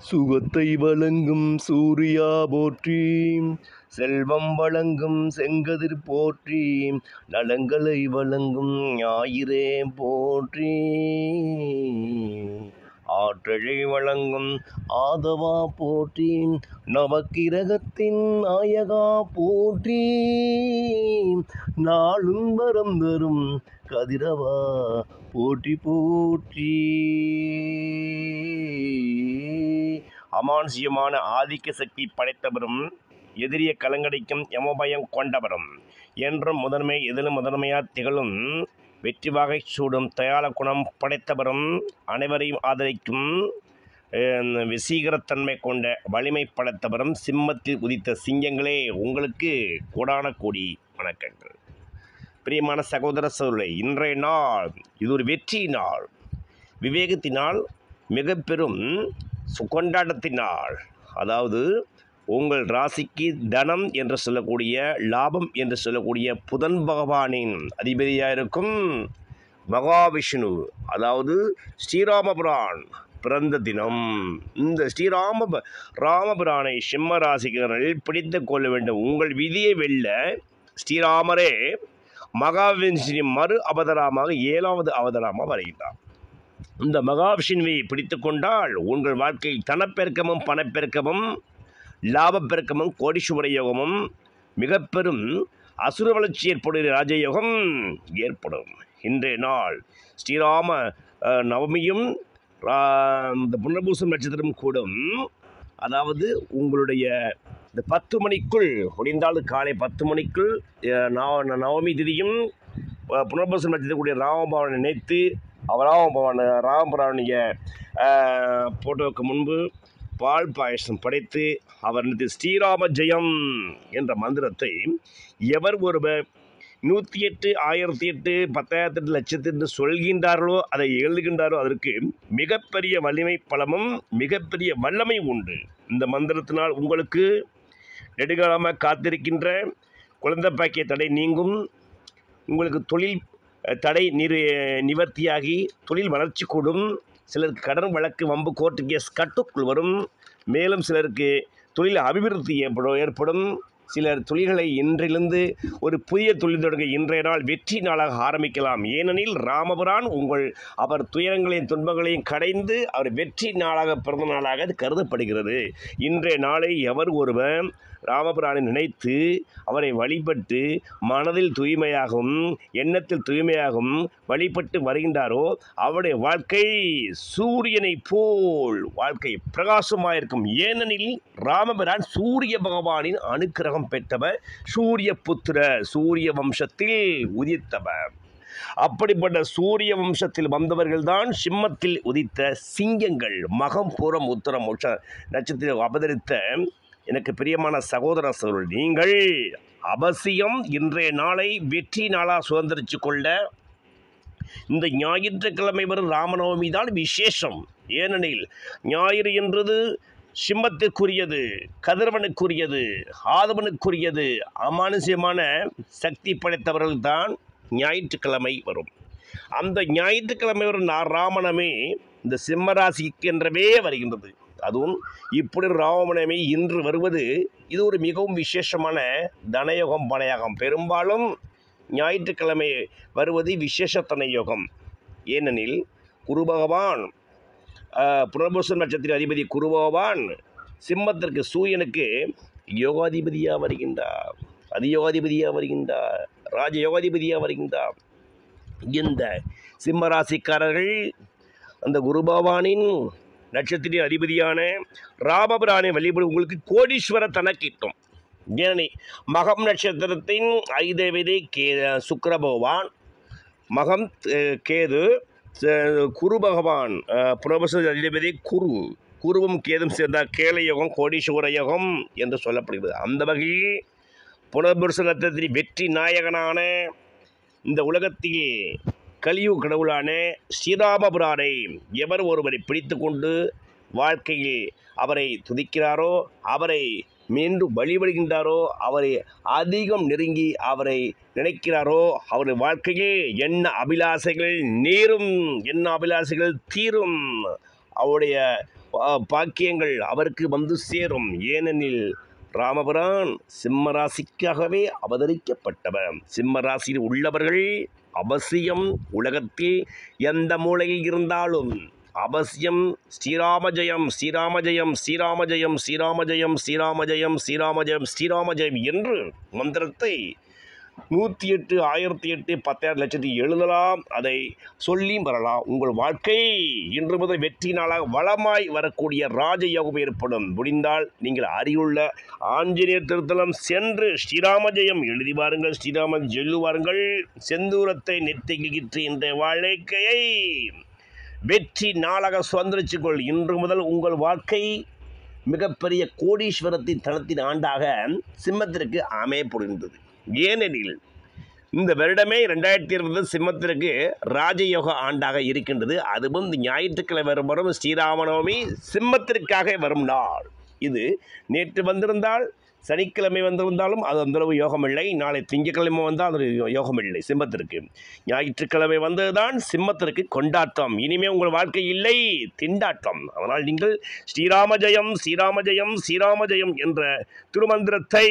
சுகத்தை வழங்கும் சூர்யா போற்றி, செல்வம் வழங்கும் செங்கதிர் போற்றி, நலங்களை வழங்கும் ஞாயிறே போற்றி, ஆற்றலை வழங்கும் ஆதவா போற்றி, நவக்கிரகத்தின் நாயகா போற்றி, நாளும் வரம் தரும் கதிரவா போற்றி போற்றி. அமானுஷ்யமான ஆதிக்க சக்தி படைத்தவரும், எதிரிய கலங்கடிக்கும் யமபயம் கொண்டவரும், என்றும் முதன்மை எதிலும் முதன்மையாக திகழும் வெற்றி வாகை சூடும் தயால குணம் படைத்தவரும், அனைவரையும் ஆதரிக்கும் வசீகரத்தன்மை கொண்ட வலிமை படைத்தவரும், சிம்மத்தில் உதித்த சிங்கங்களே உங்களுக்கு கோடான கோடி வணக்கங்கள். பிரியமான சகோதர சகோதரர்களே, இன்றைய நாள் இது ஒரு வெற்றி நாள், விவேகத்தினால் மிக பெரும் கொண்டாட்டத்தினால். அதாவது உங்கள் ராசிக்கு தனம் என்று சொல்லக்கூடிய, லாபம் என்று சொல்லக்கூடிய புதன் பகவானின் அதிபதியாக இருக்கும் மகாவிஷ்ணு, அதாவது ஸ்ரீராமபிரான் பிறந்த தினம். இந்த ராமபிரானை சிம்ம ராசிக்காரர்கள் பிடித்து கொள்ள வேண்டும். உங்கள் விதியை வெல்ல ஸ்ரீராமரே மகாவிஷ்ணு மறு அவதாரமாக 7வது அவதாரமாக வருகிறார். இந்த மகாவிஷ்ணுவை பிடித்து கொண்டால் உங்கள் வாழ்க்கையில் தனப்பெருக்கமும் பணப்பெருக்கமும் லாபப்பெருக்கமும் கோடீஸ்வர யோகமும் மிக பெரும் அசுர வளர்ச்சி ஏற்படுகிற ராஜயோகம் ஏற்படும். இன்றைய நாள் ஸ்ரீராம நவமியும் இந்த புனர்பூசம் நட்சத்திரம் கூடும். அதாவது உங்களுடைய இந்த 10 மணிக்குள் முடிந்தால் காலை 10 மணிக்குள் நவமி திதியும் புனர்பூசம் நட்சத்திரக்கூடிய ராமபவனை நினைத்து ராமபுரானுடைய போட்டோவுக்கு முன்பு பால் பாயசம் படைத்து அவர் ஸ்ரீராம ஜெயம் என்ற மந்திரத்தை எவர் ஒருவர் 108, 1008, 10,008 லட்சத்து என்று சொல்கின்றார்களோ, அதை எழுதுகின்றாரோ, அதற்கு மிகப்பெரிய வலிமை பலமும் மிகப்பெரிய வல்லமை உண்டு. இந்த மந்திரத்தினால் உங்களுக்கு நெடுகாலமாக காத்திருக்கின்ற குழந்தை பாக்கிய தடை நீங்கும். உங்களுக்கு தொழில் தடை நிவர்த்தியாகி தொழில் வளர்ச்சி கூடும். சிலருக்கு கடன் வழக்கு வம்பு கோர்ட்டு கேஸ் கட்டுக்குள் வரும். மேலும் சிலருக்கு தொழில் அபிவிருத்தி ஏற்படும். சிலர் தொழில்களை இன்றிலிருந்து ஒரு புதிய தொழில் தொடங்க இன்றைய நாள் வெற்றி நாளாக ஆரம்பிக்கலாம். ஏனெனில் ராமபிரான் அவர் துயரங்களையும் துன்பங்களையும் கடைந்து அவர் வெற்றி நாளாக பிறந்த நாளாக அது கருதப்படுகிறது. இன்றைய நாளை எவர் ஒருவர் ராமபிரானை நினைத்து அவரை வழிபட்டு மனதில் தூய்மையாகவும் எண்ணத்தில் தூய்மையாகவும் வழிபட்டு வருகின்றாரோ, அவருடைய வாழ்க்கை சூரியனை போல் வாழ்க்கை பிரகாசமாயிருக்கும். ஏனெனில் ராமபிரான் சூரிய பகவானின் அனுக்கிரகம் பெற்றவர், சூரிய புத்திர, சூரிய வம்சத்தில் உதித்தவர். அப்படிப்பட்ட சூரிய வம்சத்தில் வந்தவர்கள்தான் சிம்மத்தில் உதித்த சிங்கங்கள். மகம் பூரம் உத்தரம் நட்சத்திரம் அவதரித்த எனக்கு பிரியமான சகோதர சகோதரர்கள், நீங்கள் அவசியம் இன்றைய நாளை வெற்றி நாளாக சுதந்திரித்து கொள்ள இந்த ஞாயிற்றுக்கிழமை வரும் ராமநவமி தான் விசேஷம். ஏனெனில் ஞாயிறு என்றது சிம்மத்திற்குரியது, கதிரவனுக்குரியது, ஆதவனுக்குரியது. அமானுஷ்யமான சக்தி படைத்தவர்கள் தான் ஞாயிற்றுக்கிழமை வரும். அந்த ஞாயிற்றுக்கிழமை வரும் ராமநவமி இந்த சிம்மராசிக்கு என்றவே வருகின்றது. அதுவும் இப்படி ராமநவமி இன்று வருவது இது ஒரு மிகவும் விசேஷமான தனயோகம் பணயோகம். பெரும்பாலும் ஞாயிற்றுக்கிழமை வருவது விசேஷத்தன யோகம். ஏனெனில் குரு பகவான் புனர்பூசம் நட்சத்திர அதிபதி குரு பகவான் சிம்மத்திற்கு சூரியனுக்கு யோகாதிபதியாக வருகின்றார், அதியோகாதிபதியாக வருகின்றார், ராஜயோகாதிபதியாக வருகின்றார். இந்த சிம்மராசிக்காரர்கள் அந்த குரு பகவானின் நட்சத்திர அதிபதியான ராமபிரானை வழிபடும் உங்களுக்கு கோடீஸ்வர தன கிட்டும். ஏனெனில் மகம் நட்சத்திரத்தின் ஐதேவதை சுக்கிர பகவான், மகம் கேது, குரு பகவான் புனர்பூச அதிபதி குருவும் கேதும் சேர்ந்தால் கேள யோகம், கோடீஸ்வர யோகம் என்று சொல்லப்படுகிறது. அந்த வகையில் புனர்பூச நட்சத்திர வெற்றி நாயகனான இந்த உலகத்தில் கலியுக கடவுளான ஸ்ரீராமபிரானை எவர் ஒருவரை பிடித்து கொண்டு வாழ்க்கையில் அவரை துதிக்கிறாரோ, அவரை மீண்டும் வழிபடுகின்றாரோ, அவரை அதிகம் நெருங்கி அவரை நினைக்கிறாரோ, அவருடைய வாழ்க்கையில் என்ன அபிலாசைகள் நேரும், என்ன அபிலாசைகள் தீரும். அவருடைய பாக்கியங்கள் அவருக்கு வந்து சேரும். ஏனெனில் ராமபிரான் சிம்ம ராசிக்காகவே அவதரிக்கப்பட்டவர். சிம்ம ராசியில் உள்ளவர்கள் அவசியம் உலகத்தில் எந்த மூலையில் இருந்தாலும் அவசியம் ஸ்ரீராம ஜெயம் ஸ்ரீராம ஜெயம் ஸ்ரீராம ஜெயம் ஸ்ரீராம ஜெயம் ஸ்ரீராம ஜெயம் ஸ்ரீராம ஜெயம் ஸ்ரீராம ஜெயம் என்று மந்திரத்தை 108 1008 10,000 லட்சத்தில் எழுதலாம். அதை சொல்லி வரலாம். உங்கள் வாழ்க்கை இன்று முதல் வெற்றி நாளாக வளமாய் வரக்கூடிய ராஜயோகம் ஏற்படும். முடிந்தால் நீங்கள் அருகிலுள்ள ஆஞ்சநேயர் திருத்தலம் சென்று ஸ்ரீராம ஜெயம் எழுதி வாருங்கள். ஸ்ரீராம சொல்லுவாருங்கள். செந்தூரத்தை நெற்றிக்கிட்டு இந்த வாழ்க்கையை வெற்றி நாளாக சுதந்திரிச்சுக்கொள். இன்று முதல் உங்கள் வாழ்க்கை மிகப்பெரிய கோடீஸ்வரத்தின் தளத்தின் ஆண்டாக சிம்மத்திற்கு அமையப்படுகின்றது. ஏனெனில் இந்த வருடமே 2020 சிம்மத்திற்கு ராஜயோக ஆண்டாக இருக்கின்றது. அதுவும் ஞாயிற்றுக்கிழமை வரும் ஸ்ரீராமநவமி சிம்மத்திற்காக வரும் நாள். இது நேற்று வந்திருந்தால் சனிக்கிழமை வந்திருந்தாலும் அது அந்தளவு யோகம் இல்லை. நாளை திங்கட்கிழமை வந்தால் அது யோகம் இல்லை சிம்மத்திற்கு. ஞாயிற்றுக்கிழமை வந்ததுதான் சிம்மத்திற்கு கொண்டாட்டம். இனிமே உங்கள் வாழ்க்கை இல்லை திண்டாட்டம். அதனால் நீங்கள் ஸ்ரீராம ஜெயம் ஸ்ரீராம ஜெயம் ஸ்ரீராம ஜெயம் என்ற திருமந்திரத்தை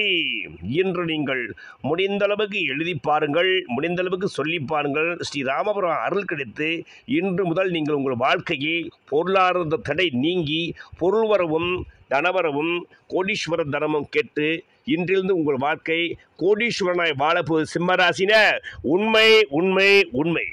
இன்று நீங்கள் முடிந்தளவுக்கு எழுதி பாருங்கள். முடிந்தளவுக்கு சொல்லி பாருங்கள். ஸ்ரீராமபுரம் அருள் கிடைத்து இன்று முதல் நீங்கள் உங்கள் வாழ்க்கையில் பொருளாதார தடை நீங்கி பொருள் வரவும் தனவரவும் கோடீஸ்வர தனமும் கேட்டு இன்றிலிருந்து உங்கள் வாழ்க்கை கோடீஸ்வரனாய் வாழப்போது சிம்மராசினர். உண்மை உண்மை உண்மை.